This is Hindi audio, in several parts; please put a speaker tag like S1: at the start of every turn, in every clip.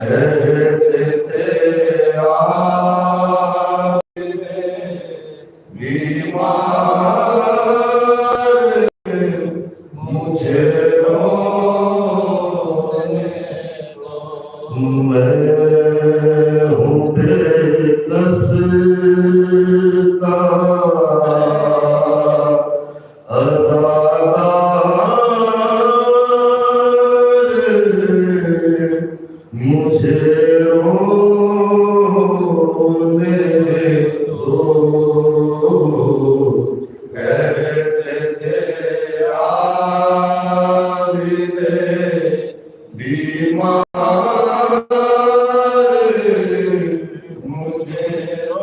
S1: कहते थे बीमार मुझे रोने दो, मैं हूँ बेकस का मुझे रोने दो। कहते थे आबिदे बीमार मुझे रोने दो।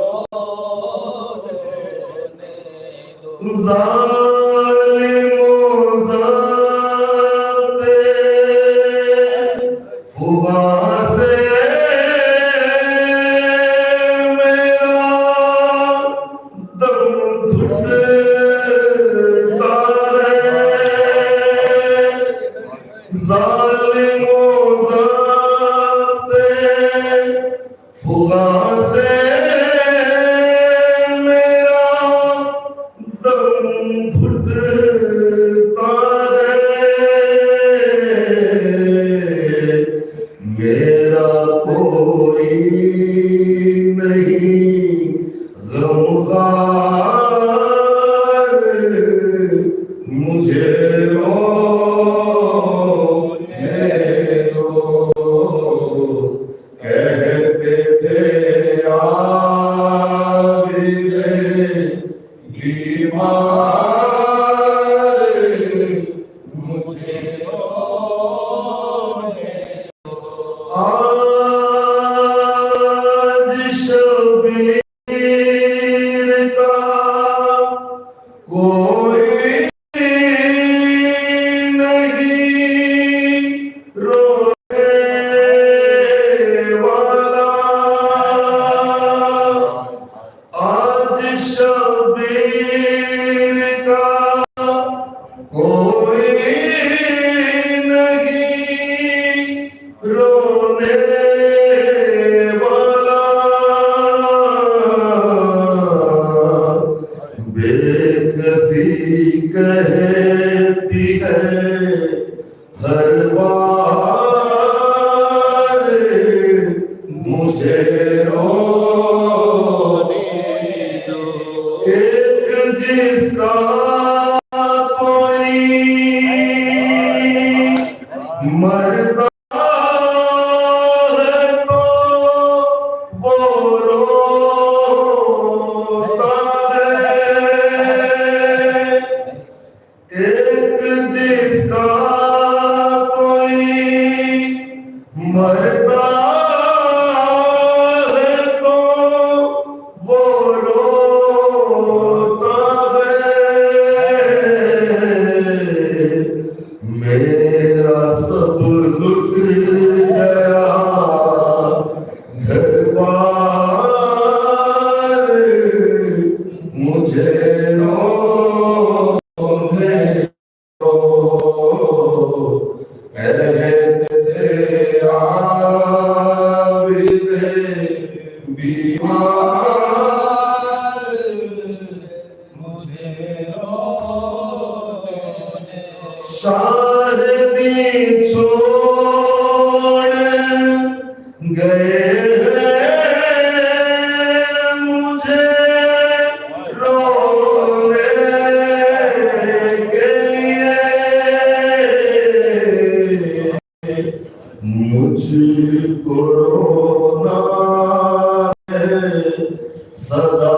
S1: मेरा कोई नहीं गमखार मुझे रोने दो। कहते थे आबिदे बीमार मुझे रोने दो। आज शबीर का कोई नहीं रोने वाला। आज शबीर का कोई नहीं रोने वाला। बेकसी कहती है हर बार मुझे रोने दो। एक जिसका कोई मरता है तो वो रोता है। एक जिसका कोई मरता है तो वो रोता है। मेरा सब लुट गया घर बार मुझे रोने दो। कहते थे आबिदे बीमार मुझे रोने। शादी छोड़ गए मुझे रोने के लिए। मुझको रोना है सदा